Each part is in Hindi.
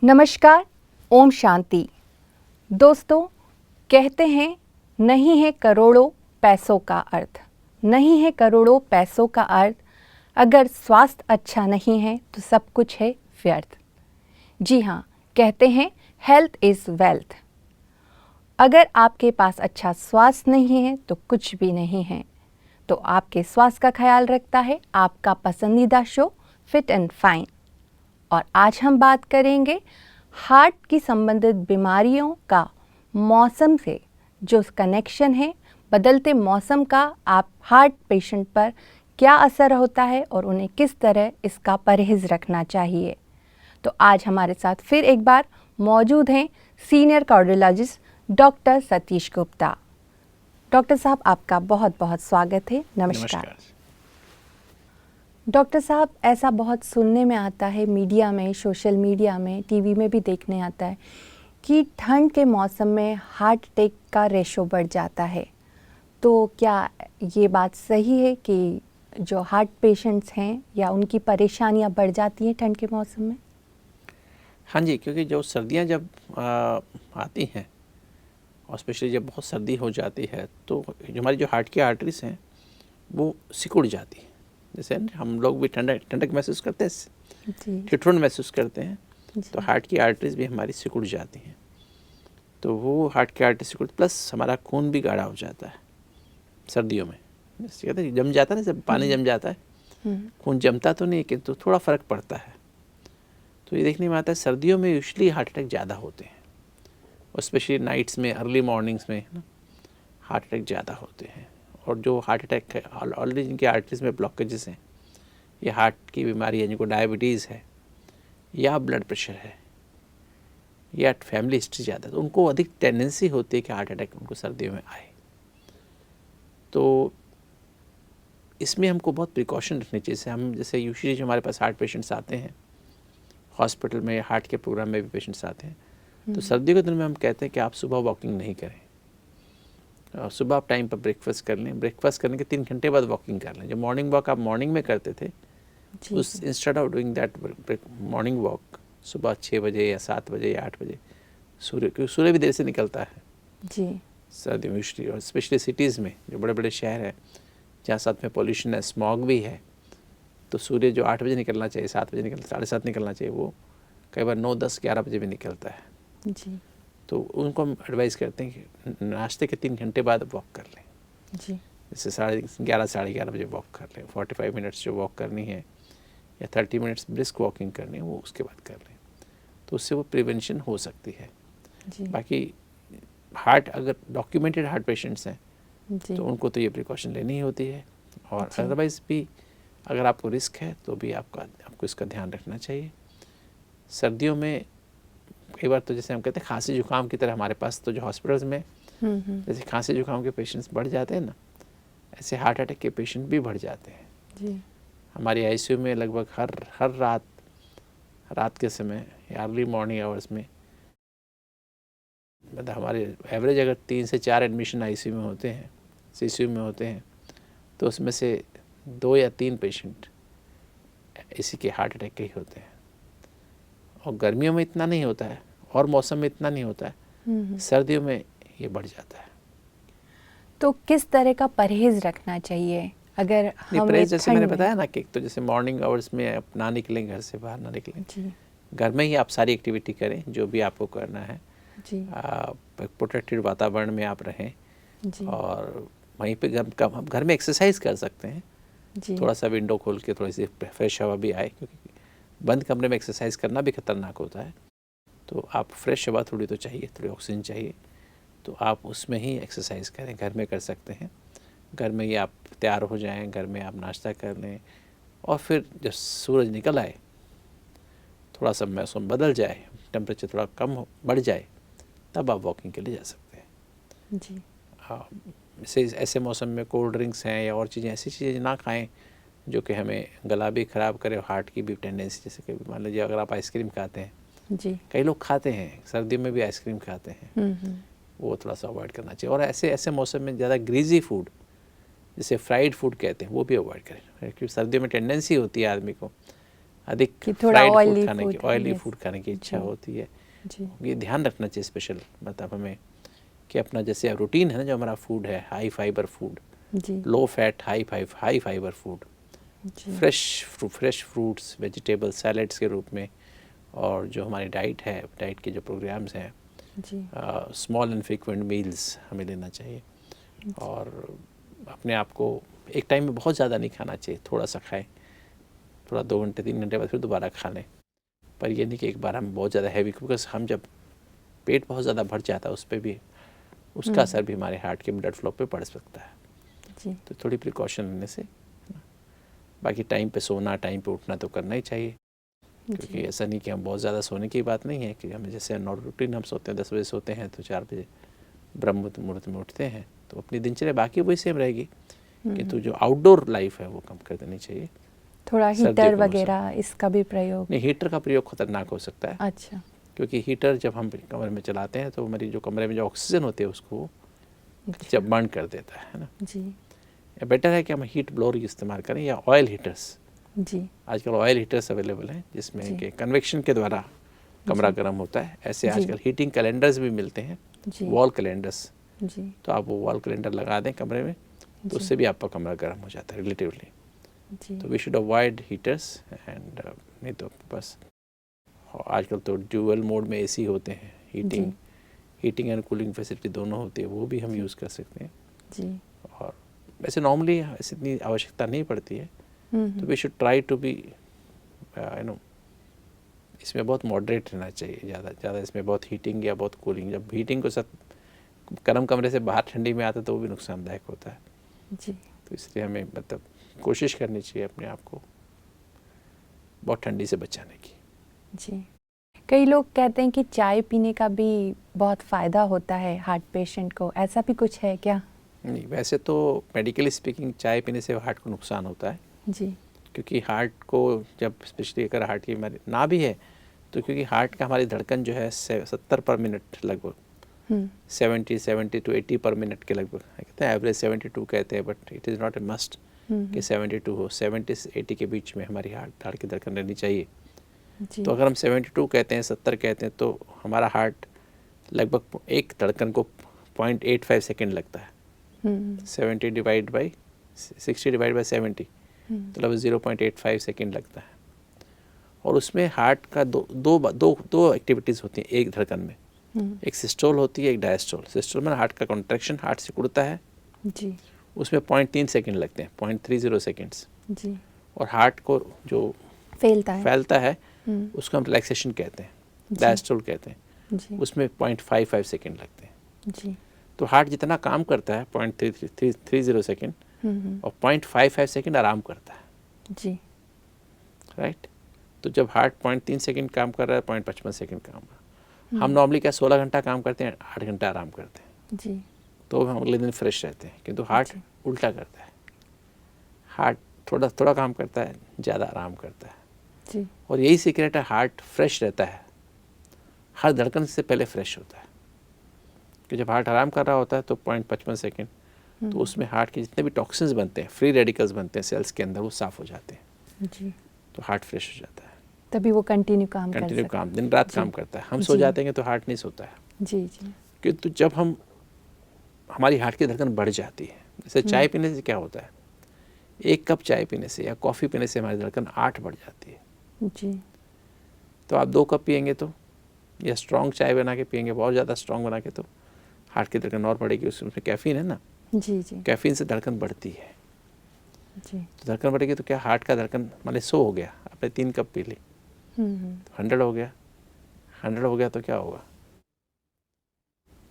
नमस्कार, ओम शांति। दोस्तों, कहते हैं नहीं है करोड़ों पैसों का अर्थ, नहीं है करोड़ों पैसों का अर्थ, अगर स्वास्थ्य अच्छा नहीं है तो सब कुछ है व्यर्थ। जी हाँ, कहते हैं हेल्थ इज़ वेल्थ। अगर आपके पास अच्छा स्वास्थ्य नहीं है तो कुछ भी नहीं है। तो आपके स्वास्थ्य का ख्याल रखता है आपका पसंदीदा शो फिट एंड फाइन। और आज हम बात करेंगे हार्ट की संबंधित बीमारियों का मौसम से जो कनेक्शन है, बदलते मौसम का आप हार्ट पेशेंट पर क्या असर होता है और उन्हें किस तरह इसका परहेज़ रखना चाहिए। तो आज हमारे साथ फिर एक बार मौजूद हैं senior cardiologist doctor Satish Gupta. Doctor साहब, आपका बहुत बहुत स्वागत है। नमस्कार। डॉक्टर साहब, ऐसा बहुत सुनने में आता है, मीडिया में, सोशल मीडिया में, टीवी में भी देखने आता है कि ठंड के मौसम में हार्ट अटैक का रेशो बढ़ जाता है। तो क्या ये बात सही है कि जो हार्ट पेशेंट्स हैं या उनकी परेशानियां बढ़ जाती हैं ठंड के मौसम में? हाँ जी, क्योंकि जो सर्दियाँ जब आती हैं और स्पेशली जब बहुत सर्दी हो जाती है तो जो हमारी जो हार्ट की आर्टरीज हैं वो सिकुड़ जाती हैं। जैसे हम लोग भी ठंडक महसूस करते हैं, ठिठुरन महसूस करते हैं, तो हार्ट की आर्टरीज भी हमारी सिकुड़ जाती हैं। तो वो हार्ट की आर्टरी सिकुड़ प्लस हमारा खून भी गाढ़ा हो जाता है सर्दियों में। जैसे कहते हैं जम जाता है ना, जब पानी जम जाता है, खून जमता तो नहीं किंतु थोड़ा फ़र्क पड़ता है। तो ये देखने में आता है सर्दियों में यूजुअली हार्ट अटैक ज़्यादा होते हैं और स्पेशली नाइट्स में, अर्ली मॉर्निंग्स में ना हार्ट अटैक ज़्यादा होते हैं। और जो हार्ट अटैक है ऑलरेडी जिनकी आर्टरीज में ब्लॉकेजेस हैं, ये हार्ट की बीमारी है, जिनको डायबिटीज़ है या ब्लड प्रेशर है या फैमिली हिस्ट्री ज़्यादा, तो उनको अधिक टेंडेंसी होती है कि हार्ट अटैक उनको सर्दियों में आए। तो इसमें हमको बहुत प्रिकॉशन रखनी चाहिए। हम जैसे यूजुअली जो हमारे पास हार्ट पेशेंट्स आते हैं हॉस्पिटल में, हार्ट के प्रोग्राम में भी पेशेंट्स आते हैं, तो सर्दियों के दिन में हम कहते हैं कि आप सुबह वॉकिंग नहीं करें और सुबह आप टाइम पर ब्रेकफास्ट कर लें। ब्रेकफास्ट करने के 3 घंटे बाद वॉकिंग कर लें। जो मॉर्निंग वॉक आप मॉर्निंग में करते थे, उस instead of doing that morning walk सुबह 6 बजे या 7 बजे या 8 बजे, क्योंकि सूर्य भी देर से निकलता है जी सर्दी में यूजुअली, और स्पेशली सिटीज़ में जो बड़े बड़े शहर हैं जहाँ साथ में पॉल्यूशन है, स्मॉग भी है, तो सूर्य जो 8 बजे निकलना चाहिए, 7 बजे निकलना, 7:30 निकलना चाहिए, वो कई बार 9, 10, 11 बजे भी निकलता है जी। तो उनको हम एडवाइस करते हैं कि नाश्ते के 3 घंटे बाद वॉक कर लें जी। जैसे 11:30 साढ़े 11 बजे वॉक कर लें। 45 मिनट्स जो वॉक करनी है या 30 मिनट्स ब्रिस्क वॉकिंग करनी है वो उसके बाद कर लें, तो उससे वो प्रिवेंशन हो सकती है जी। बाकी हार्ट, अगर डॉक्यूमेंटेड हार्ट पेशेंट्स हैं जी। तो उनको तो ये प्रिकॉशन लेनी ही होती है। और अदरवाइज़ भी अगर आपको रिस्क है तो भी आपको इसका ध्यान रखना चाहिए। सर्दियों में कई बार तो जैसे हम कहते हैं खांसी जुकाम की तरह हमारे पास तो जो हॉस्पिटल्स में जैसे खांसी जुकाम के पेशेंट्स बढ़ जाते हैं ना, ऐसे हार्ट अटैक के पेशेंट भी बढ़ जाते हैं जी। हमारी आईसीयू में। लगभग हर रात के समय या अर्ली मॉर्निंग आवर्स में, मतलब हमारे एवरेज अगर 3 से 4 एडमिशन आईसीयू में होते हैं, सीसीयू में होते हैं, तो उसमें से 2 या 3 पेशेंट इसी के हार्ट अटैक के ही होते हैं। और गर्मियों में इतना नहीं होता है और मौसम में इतना नहीं होता है, सर्दियों में ये बढ़ जाता है। तो किस तरह का परहेज रखना चाहिए अगर हम परहेज जैसे मैंने बताया ना कि तो जैसे मॉर्निंग आवर्स में आप ना निकलें, घर से बाहर ना निकलें जी। घर में ही आप सारी एक्टिविटी करें जो भी आपको करना है जी। प्रोटेक्टेड वातावरण में आप रहें जी। और वहीं पे घर में एक्सरसाइज कर सकते हैं जी। थोड़ा सा विंडो खोल के, थोड़ी सी फ्रेश हवा भी आए, क्योंकि बंद कमरे में एक्सरसाइज करना भी खतरनाक होता है। तो आप फ्रेश हवा थोड़ी तो चाहिए, थोड़ी ऑक्सीजन चाहिए, तो आप उसमें ही एक्सरसाइज करें, घर में कर सकते हैं। घर में ही आप तैयार हो जाएं, घर में आप नाश्ता कर लें और फिर जब सूरज निकल आए, थोड़ा सा मौसम बदल जाए, टेम्परेचर थोड़ा कम बढ़ जाए, तब आप वॉकिंग के लिए जा सकते हैं। जी। ऐसे मौसम में कोल्ड ड्रिंक्स हैं या और चीज़ें, ऐसी चीज़ें ना खाएं जो कि हमें गला भी ख़राब करे और हार्ट की भी टेंडेंसी, जैसे कि मान लीजिए अगर आप आइसक्रीम खाते हैं, जी। कई लोग खाते हैं सर्दियों में भी आइसक्रीम खाते हैं, वो थोड़ा सा अवॉइड करना चाहिए। और ऐसे मौसम में ज़्यादा ग्रीजी फूड, जैसे फ्राइड फूड कहते हैं, वो भी अवॉइड करें, क्योंकि सर्दियों में टेंडेंसी होती है आदमी को अधिक कि थोड़ा फ्राइड फूड oily खाने की, food, ऑयली yes. फूड खाने की इच्छा जी। होती है। जी ये ध्यान रखना चाहिए स्पेशल, मतलब हमें कि अपना जैसे रूटीन है ना, जो हमारा फूड है, हाई फाइबर फूड, जी low fat high fibre food, जी फ्रेश फ्रूट्स, वेजिटेबल सैलेड्स के रूप में, और जो हमारी डाइट है, डाइट के जो प्रोग्राम्स हैं, जी स्मॉल एंड फ्रीक्वेंट मील्स हमें लेना चाहिए। और अपने आप को एक टाइम में बहुत ज़्यादा नहीं खाना चाहिए, थोड़ा सा खाएं, थोड़ा 2 घंटे 3 घंटे बाद फिर दोबारा खा लें, पर ये नहीं कि एक बार हम बहुत ज़्यादा हैवी, बिकॉज हम जब पेट बहुत ज़्यादा भर जाता है उस पर भी, उसका असर भी हमारे हार्ट के ब्लड फ्लो पे पड़ सकता है। जी तो थोड़ी प्रिकॉशन लेने से, बाकी टाइम पे सोना, टाइम पे उठना तो करना ही चाहिए, क्योंकि ऐसा नहीं कि हम बहुत ज़्यादा सोने की बात नहीं है कि हमें जैसे रूटीन हम सोते हैं 10 बजे सोते हैं तो 4 बजे ब्रह्म मुहूर्त में उठते हैं, तो अपनी दिनचर्या बाकी वही सेम रहेगी, किंतु जो आउटडोर लाइफ है वो कम कर देनी चाहिए। थोड़ा सर्दियों हीटर के मौसम, वगैरह इसका भी प्रयोग। नहीं, हीटर का प्रयोग खतरनाक हो सकता है, अच्छा क्योंकि हीटर जब हम कमरे में चलाते हैं तो हमारी जो कमरे में जो ऑक्सीजन होती है उसको अच्छा जब बर्न कर देता है ना। जी या बेटर है कि हम हीट ब्लोअर इस्तेमाल करें या ऑयल हीटर्स। जी आजकल ऑयल हीटर्स अवेलेबल हैं जिसमें जी। कि कन्वेक्शन के द्वारा कमरा गर्म होता है। ऐसे जी। आजकल हीटिंग कैलेंडर्स भी मिलते हैं, जी वॉल कैलेंडर्स, जी तो आप वो वॉल कैलेंडर लगा दें कमरे में, तो जी। उससे भी आपका कमरा गर्म हो जाता है रिलेटिवली। जी तो we should avoid heaters and नहीं तो बस, आजकल तो ड्यूअल मोड में एसी होते हैं, हीटिंग एंड कूलिंग फैसिलिटी दोनों होती है, वो भी हम यूज़ कर सकते हैं। जी और वैसे नॉर्मली ऐसी इतनी आवश्यकता नहीं पड़ती है, तो we should try to be इसमें बहुत मॉडरेट रहना चाहिए। ज़्यादा इसमें बहुत हीटिंग या बहुत कूलिंग, जब हीटिंग को सब गर्म कमरे से बाहर ठंडी में आता है तो वो भी नुकसानदायक होता है। जी तो इसलिए हमें मतलब कोशिश करनी चाहिए अपने आप को बहुत ठंडी से बचाने की। जी। कई लोग कहते हैं कि चाय पीने का भी बहुत फ़ायदा होता है हार्ट पेशेंट को, ऐसा भी कुछ है क्या? नहीं, वैसे तो मेडिकली स्पीकिंग चाय पीने से हार्ट को नुकसान होता है, जी क्योंकि हार्ट को जब स्पेशली अगर हार्ट की बीमारी ना भी है तो, क्योंकि हार्ट का हमारी धड़कन जो है 70 पर मिनट लगभग, 70 to 80 पर मिनट के लगभग, कहते हैं एवरेज 72 कहते हैं, but it is not a must कि 72 हो, 70 से 80 के बीच में हमारी हार्ट की धड़कन रहनी चाहिए। जी तो अगर हम 72 कहते हैं, 70 कहते हैं, तो हमारा हार्ट लगभग एक धड़कन को 0.85 सेकेंड लगता है। 70 डिवाइड बाई 60 डिवाइड बाई 70 तो लगभग 0.85 सेकेंड लगता है। और उसमें हार्ट का दो एक्टिविटीज़ होती हैं एक धड़कन में, एक सिस्टोल होती है, एक डायस्टोल। सिस्टोल में हार्ट का कॉन्ट्रैक्शन, हार्ट सिकुड़ता है, जी उसमें 0.3 सेकेंड लगते हैं, 0.30 सेकेंड्स। जी। और हार्ट को जो फैलता है उसको हम रिलैक्सेशन कहते हैं, डायस्टोल कहते हैं, जी उसमें 0.55 सेकेंड लगते हैं। जी। तो हार्ट जितना काम करता है 0.30 सेकेंड और 0.55 सेकेंड आराम करता है, जी राइट। तो जब हार्ट 0.3 सेकेंड काम कर रहा है, 0.55 सेकेंड काम कर रहा है। हम नॉर्मली क्या 16 घंटा काम करते हैं, 8 घंटा आराम करते हैं, जी तो हम अगले दिन फ्रेश रहते हैं। किंतु हार्ट जी। उल्टा करता है, हार्ट थोड़ा काम करता है, ज़्यादा आराम करता है। जी और यही सीक्रेट है, हार्ट फ्रेश रहता है, हर धड़कन से पहले फ्रेश होता है। कि जब हार्ट आराम कर रहा होता है तो 0.55 सेकेंड, तो उसमें हार्ट के जितने भी टॉक्सिन्स बनते हैं, फ्री रेडिकल्स बनते हैं सेल्स के अंदर, वो साफ़ हो जाते हैं, जी। तो हार्ट फ्रेश हो जाता है। तभी वो कंटिन्यू काम कर कंटिन्यू सकता काम, दिन रात जी। काम करता है। हम सो जी। जाते हैं तो हार्ट नहीं सोता है। जी जी किंतु जब हमारी हार्ट की धड़कन बढ़ जाती है, जैसे चाय पीने से क्या होता है, 1 कप चाय पीने से या कॉफ़ी पीने से हमारी धड़कन 8 बढ़ जाती है। जी तो आप 2 कप पियेंगे तो, या स्ट्रॉन्ग चाय बना के पियेंगे, बहुत ज़्यादा स्ट्रॉन्ग बना के, तो हार्ट की धड़कन और बढ़ेगी। उसमें कैफ़ीन है ना, जी जी कैफ़ीन से धड़कन बढ़ती है। जी। तो धड़कन बढ़ेगी तो क्या, हार्ट का धड़कन मान 100 हो गया, आपने 3 कप पी ली, तो 100 हो गया। 100 हो गया तो क्या होगा,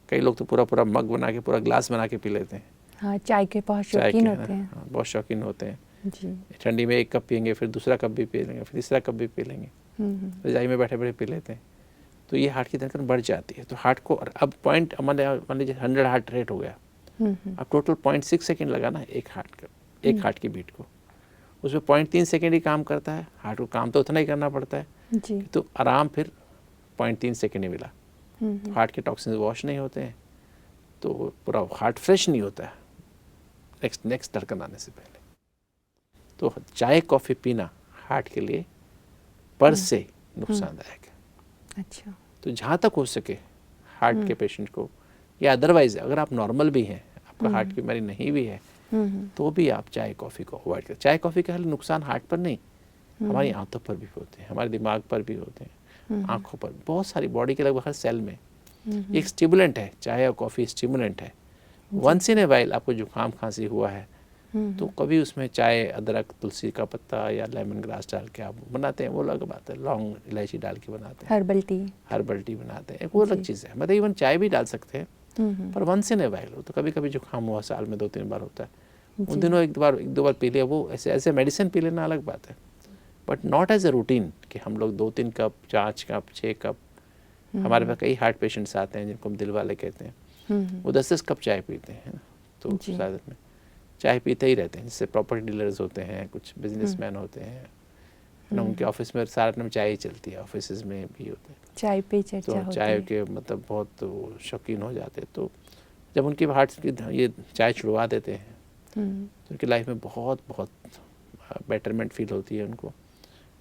कई लोग तो पूरा मग बना के, पूरा ग्लास बना के पी लेते हैं। हाँ, चाय के बहुत चाय के शौकीन है होते ना, हैं। हाँ, बहुत शौकीन होते हैं। जी ठंडी में 1 कप पियेंगे, फिर दूसरा कप भी पी लेंगे, फिर तीसरा कप भी पी लेंगे, रजाई में बैठे बैठे पी लेते हैं। तो ये हार्ट की धड़कन बढ़ जाती है। तो हार्ट को अब पॉइंट, मान लीजिए 100 हार्ट रेट हो गया, अब टोटल 0.6 सेकेंड लगा ना एक हार्ट की बीट को, उसमें 0.3 सेकेंड ही काम करता है। हार्ट को काम तो उतना ही करना पड़ता है, जी तो आराम फिर 0.3 सेकेंड ही मिला। हार्ट के टॉक्सिन्स वॉश नहीं होते हैं, तो पूरा हार्ट फ्रेश नहीं होता है नेक्स्ट धड़कन आने से पहले। तो चाय कॉफ़ी पीना हार्ट के लिए पर से नुकसानदायक है। अच्छा। तो जहाँ तक हो सके हार्ट के पेशेंट को, या अदरवाइज अगर आप नॉर्मल भी हैं, आपका हार्ट की बीमारी नहीं भी है, तो भी आप चाय कॉफ़ी को अवॉइड करें। चाय कॉफ़ी का खाली नुकसान हार्ट पर नहीं, हमारी आंतों पर भी होते हैं, हमारे दिमाग पर भी होते हैं, आंखों पर, बहुत सारी बॉडी के लगभग हर सेल में। एक स्टिमुलेंट है, चाय और कॉफ़ी स्टिमुलेंट है। वंस इन ए वाइल आपको जुकाम खांसी हुआ है तो कभी उसमें चाय, अदरक, तुलसी का पत्ता या लेमन ग्रास डाल के आप बनाते हैं, वो अलग बात है। लौंग, इलायची डाल के बनाते हैं, हर्बल टी बनाते हैं, वो अलग चीज़ है। मतलब इवन चाय भी डाल सकते हैं, पर वंस इन ए वाइल हो। तो कभी कभी जुकाम हुआ साल में 2-3 बार होता है, उन दिनों एक दो बार पी लिया, वो ऐसे मेडिसिन पी लेना अलग बात है, but not as a routine कि हम लोग 2-3 कप, 5 कप, 6 कप। हमारे पास कई हार्ट पेशेंट्स आते हैं जिनको हम दिल वाले कहते हैं, वो 10-10 कप चाय पीते हैं। तो शायद में चाय पीते ही रहते हैं, जैसे प्रॉपर्टी डीलर्स होते हैं, कुछ बिजनेसमैन होते हैं ना, उनके ऑफिस में सारा टाइम चाय ही चलती है, ऑफिस में भी होते हैं, चाय पे चर्चा तो होती चाय है। के मतलब बहुत शौकीन हो जाते हैं। तो जब उनकी हार्ट की ये चाय छुड़वा देते हैं तो उनकी लाइफ में बहुत बहुत बेटरमेंट फील होती है उनको।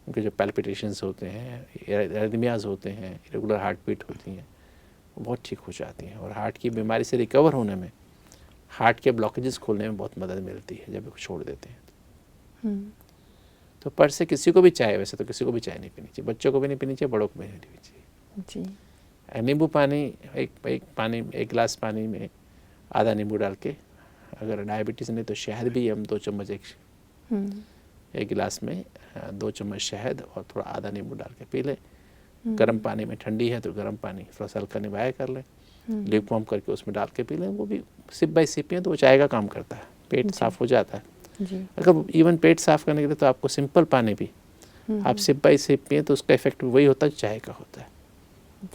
उनके जो पैल्पिटेशंस होते हैं, एरिथमियाज होते हैं, इरेगुलर हार्ट बीट होती हैं, वो बहुत ठीक हो जाती हैं। और हार्ट की बीमारी से रिकवर होने में, हार्ट के ब्लॉकेजेस खोलने में बहुत मदद मिलती है जब छोड़ देते हैं। तो पर से किसी को भी चाय, वैसे तो किसी को भी चाय नहीं पीनी चाहिए, बच्चों को भी नहीं पीनी चाहिए, बड़ों को भी नहीं पीनी चाहिए जी। नींबू पानी, एक गिलास पानी में आधा नींबू डाल के, अगर डायबिटीज़ नहीं तो शहद भी हम 2 चम्मच एक गिलास में 2 चम्मच शहद और थोड़ा आधा नींबू डाल के पी लें। गर्म पानी में, ठंडी है तो गर्म पानी थोड़ा सा हल्का निवाया कर लें, लिप वार्म करके उसमें डाल के पी लें। वो भी सिप बाय सिप पिए तो वो चाय का काम करता है, पेट साफ़ हो जाता है जी। अगर इवन पेट साफ़ करने के लिए तो आपको सिंपल पानी भी आप सिप बाय सिप पिए तो उसका इफेक्ट वही होता है जो चाय का होता है।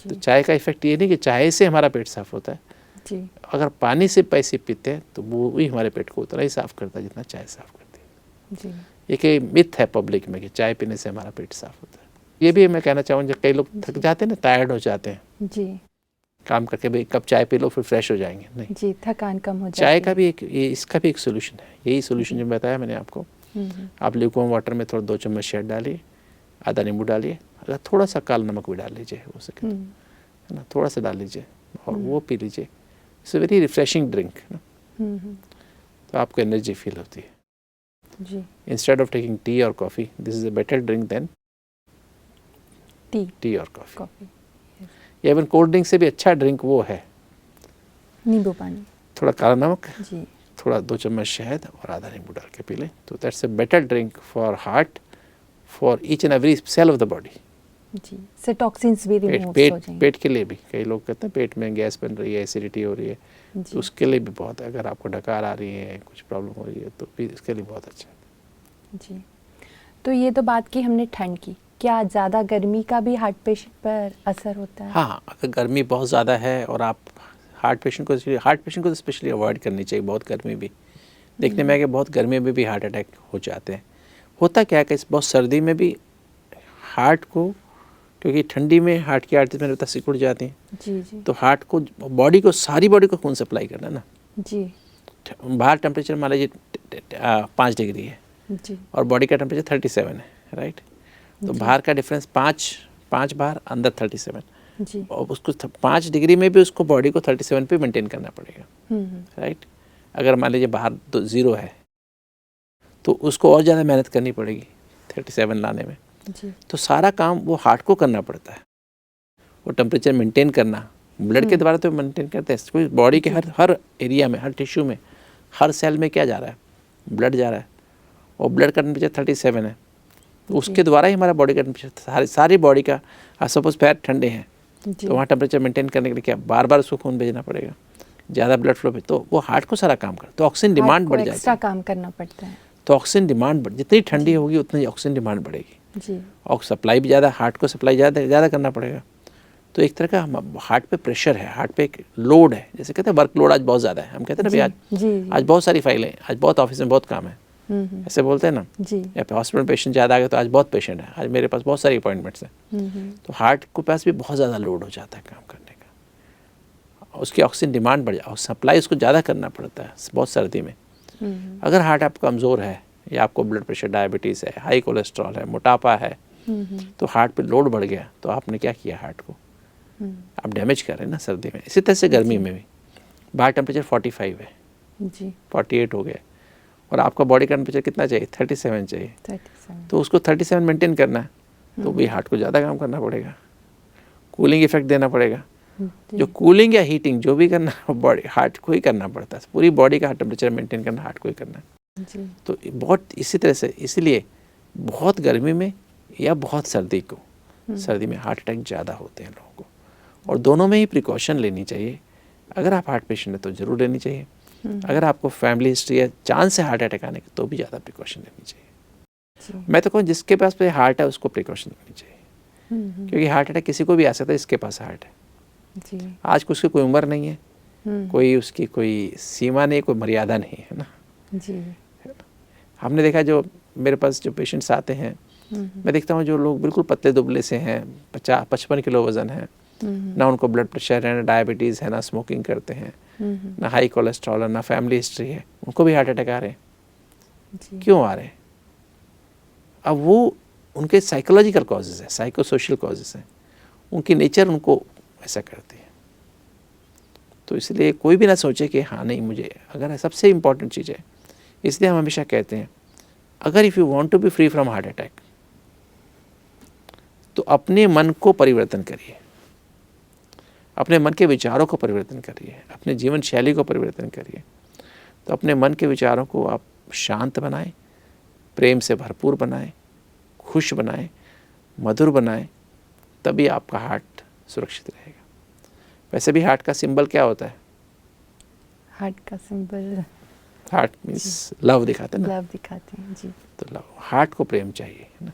तो चाय का इफेक्ट ये नहीं कि चाय से हमारा पेट साफ़ होता है जी। अगर पानी सिप बाय सिप पीते हैं तो वो भी हमारे पेट को उतना ही साफ़ करता है जितना चाय साफ़ करती है जी। एक मिथ है पब्लिक में कि चाय पीने से हमारा पेट साफ़ होता है। ये भी मैं कहना चाहूँगा, कई लोग थक जाते हैं ना, टायर्ड हो जाते हैं जी, काम करके, भाई कप चाय पी लो फिर फ्रेश हो जाएंगे, नहीं जी, थकान कम हो जाती है। चाय का भी इसका भी एक सोल्यूशन है, यही सोल्यूशन जो बताया मैंने आपको। आप ल्यूकवार्म वाटर में थोड़ा 2 चम्मच शहद डालिए, आधा नींबू डालिए, अगर थोड़ा सा काला नमक भी डाल लीजिए हो सके तो, है ना, थोड़ा सा डाल लीजिए और वो पी लीजिए। It's a very refreshing drink ना, तो आपको एनर्जी फील होती है जी। इंस्टेड ऑफ टेकिंग टी और coffee, this is a better drink than tea और कॉफ़ी। या इवन कोल्ड ड्रिंक से भी अच्छा ड्रिंक वो है नींबू पानी, थोड़ा काला नमक जी, थोड़ा 2 चम्मच शहद और आधा नींबू डाल के पी लें, तो that's a better drink for heart, for each and every cell of the body जी। से टॉक्सिन्स भी रिमूव हो जाएंगे। पेट के लिए भी, कई लोग कहते हैं पेट में गैस बन रही है, एसिडिटी हो रही है, तो उसके लिए भी बहुत है। अगर आपको डकार आ रही है, कुछ प्रॉब्लम हो रही है, तो भी इसके लिए बहुत अच्छा है जी। तो ये तो बात की हमने ठंड की, क्या ज़्यादा गर्मी का भी हार्ट पेशेंट पर असर होता है? हाँ, अगर गर्मी बहुत ज़्यादा है और आप हार्ट पेशेंट को तो स्पेशली अवॉइड करनी चाहिए। बहुत गर्मी भी देखने में है कि बहुत गर्मी में भी हार्ट अटैक हो जाते हैं। होता क्या है कि बहुत सर्दी में भी हार्ट को, क्योंकि ठंडी में हार्ट की आर्टरीज में सिकुड़ जाती हैं जी जी, तो हार्ट को, बॉडी को, सारी बॉडी को खून सप्लाई करना ना जी। बाहर टेम्परेचर मान लीजिए 5 डिग्री है जी, और बॉडी का टेम्परेचर 37 है, राइट। तो बाहर का डिफरेंस 5 बाहर, अंदर 37 जी। और उसको 5 डिग्री में भी उसको बॉडी को 37 पे मेंटेन करना पड़ेगा, राइट। अगर मान लीजिए बाहर तो 0 है तो उसको और ज़्यादा मेहनत करनी पड़ेगी 37 लाने में जी। तो सारा काम वो हार्ट को करना पड़ता है, वो टेम्परेचर मेंटेन करना ब्लड के द्वारा तो मेंटेन करते हैं। कोई बॉडी के हर एरिया में, हर टिश्यू में, हर सेल में क्या जा रहा है, ब्लड जा रहा है, और ब्लड का टेम्परेचर 37 है, तो उसके द्वारा ही हमारा बॉडी का टेम्परेचर, सारी बॉडी का, सपोज पैर ठंडे हैं तो वहाँ टेम्परेचर मेंटेन करने के लिए क्या बार बार उसको खून भेजना पड़ेगा, ज़्यादा ब्लड फ्लो पे, तो वो हार्ट को सारा काम करता है। तो ऑक्सीजन डिमांड बढ़ जाती है, एक्स्ट्रा काम करना पड़ता है। तो ऑक्सीजन डिमांड जितनी ठंडी होगी उतनी ऑक्सीजन डिमांड बढ़ेगी जी, और सप्लाई भी ज़्यादा, हार्ट को सप्लाई ज़्यादा करना पड़ेगा। तो एक तरह का हार्ट पे प्रेशर है, हार्ट पे एक लोड है, जैसे कहते हैं वर्कलोड आज बहुत ज़्यादा है, हम कहते हैं ना भाई आज बहुत सारी फाइलें, आज बहुत ऑफिस में बहुत काम है, ऐसे बोलते हैं ना जी। या फिर हॉस्पिटल पेशेंट ज़्यादा आ गए तो आज बहुत पेशेंट है, आज मेरे पास बहुत सारी अपॉइंटमेंट्स हैं। तो हार्ट के पास भी बहुत ज़्यादा लोड हो जाता है काम करने का, उसकी ऑक्सीजन डिमांड बढ़ जाए और सप्लाई उसको ज़्यादा करना पड़ता है बहुत सर्दी में। अगर हार्ट आपका कमज़ोर है या आपको ब्लड प्रेशर, डायबिटीज़ है, हाई कोलेस्ट्रॉल है, मोटापा है, तो हार्ट पे लोड बढ़ गया तो आपने क्या किया, हार्ट को आप डैमेज कर रहे हैं ना सर्दी में। इसी तरह से गर्मी में भी बाहर टेम्परेचर 45 है जी 48 हो गया और आपका बॉडी का टेम्परेचर कितना चाहिए, 37 चाहिए, 37 तो उसको 37 मेंटेन करना है तो भी हार्ट को ज़्यादा काम करना पड़ेगा, कूलिंग इफेक्ट देना पड़ेगा। जो कूलिंग या हीटिंग जो भी करना है बॉडी हार्ट को ही करना पड़ता है, पूरी बॉडी का टेम्परेचर मेंटेन करना हार्ट को ही करना है। जी तो बहुत इसी तरह से, इसलिए बहुत गर्मी में या बहुत सर्दी को, सर्दी में हार्ट अटैक ज़्यादा होते हैं लोगों को, और दोनों में ही प्रिकॉशन लेनी चाहिए। अगर आप हार्ट पेशेंट हैं तो ज़रूर लेनी चाहिए, अगर आपको फैमिली हिस्ट्री है चांस है हार्ट अटैक आने की तो भी ज़्यादा प्रिकॉशन लेनी चाहिए। मैं तो कहूँ जिसके पास पे हार्ट है उसको प्रिकॉशन लेनी चाहिए, क्योंकि हार्ट अटैक किसी को भी आ सकता है, इसके पास हार्ट है। जी आज को उसकी कोई उम्र नहीं है, कोई उसकी कोई सीमा नहीं, कोई मर्यादा नहीं है ना। जी हमने देखा जो मेरे पास जो पेशेंट्स आते हैं, मैं देखता हूँ जो लोग बिल्कुल पतले दुबले से हैं, 50-55 किलो वज़न है, ना उनको ब्लड प्रेशर है, ना डायबिटीज़ है, ना स्मोकिंग करते हैं, ना हाई कोलेस्ट्रॉल है, ना फैमिली हिस्ट्री है, उनको भी हार्ट अटैक आ रहे हैं। जी क्यों आ रहे हैं? अब वो उनके साइकोलॉजिकल कॉजेज़ है, साइको सोशल कॉजेज़ हैं, उनकी नेचर उनको ऐसा करती है। तो इसलिए कोई भी ना सोचे कि हाँ नहीं मुझे, अगर सबसे इम्पॉर्टेंट चीज़ है, इसलिए हम हमेशा कहते हैं अगर if you want to be free from heart attack तो अपने मन को परिवर्तन करिए, अपने मन के विचारों को परिवर्तन करिए, अपने जीवन शैली को परिवर्तन करिए। तो अपने मन के विचारों को आप शांत बनाएं, प्रेम से भरपूर बनाएं, खुश बनाएं, मधुर बनाएं, तभी आपका हार्ट सुरक्षित रहेगा। वैसे भी हार्ट का सिंबल क्या होता है? हार्ट का सिंबल हार्ट मीन्स लव दिखाते हैं ना, लव दिखाते हैं जी। तो लव, हार्ट को प्रेम चाहिए है ना।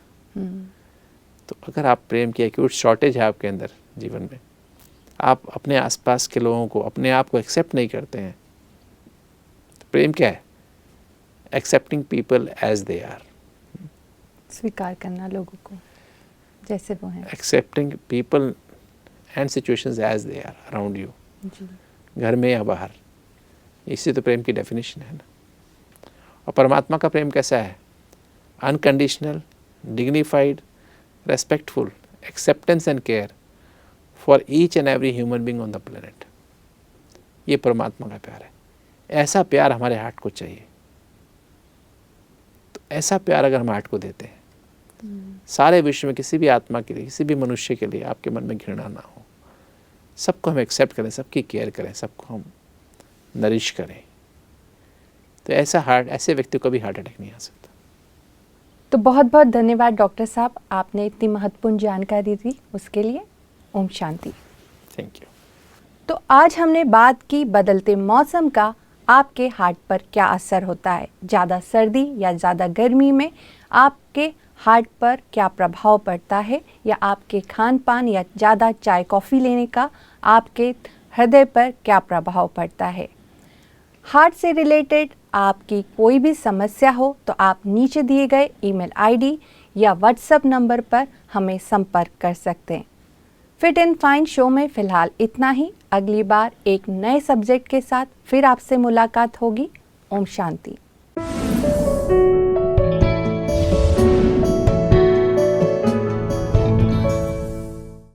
तो अगर आप प्रेम की एक्यूट शॉर्टेज है आपके अंदर जीवन में, आप अपने आसपास के लोगों को, अपने आप को एक्सेप्ट नहीं करते हैं, तो प्रेम क्या है? Accepting people as they are, स्वीकार करना लोगों को जैसे वो हैं। Accepting people and situations as they are around you, जी घर में या बाहर। इसी तो प्रेम की डेफिनेशन है ना। और परमात्मा का प्रेम कैसा है? Unconditional, dignified, respectful, acceptance and care for each and every human being on the planet. ये परमात्मा का प्यार है। ऐसा प्यार हमारे हार्ट को चाहिए। तो ऐसा प्यार अगर हम हार्ट को देते हैं, सारे विश्व में किसी भी आत्मा के लिए, किसी भी मनुष्य के लिए आपके मन में घृणा ना हो, सबको हम एक्सेप्ट करें, सबकी केयर करें, सबको हम नरिश करें, तो ऐसे व्यक्ति को भी हार्ट अटैक नहीं आ सकता। तो बहुत बहुत धन्यवाद डॉक्टर साहब, आपने इतनी महत्वपूर्ण जानकारी दी उसके लिए। ओम शांति। Thank you. तो आज हमने बात की बदलते मौसम का आपके हार्ट पर क्या असर होता है, ज़्यादा सर्दी या ज़्यादा गर्मी में आपके हार्ट पर क्या प्रभाव पड़ता है, या आपके खान पान या ज़्यादा चाय कॉफ़ी लेने का आपके हृदय पर क्या प्रभाव पड़ता है। हार्ट से रिलेटेड आपकी कोई भी समस्या हो तो आप नीचे दिए गए ईमेल आईडी या व्हाट्सएप नंबर पर हमें संपर्क कर सकते हैं। फिट एंड फाइन शो में फ़िलहाल इतना ही। अगली बार एक नए सब्जेक्ट के साथ फिर आपसे मुलाकात होगी। ओम शांति।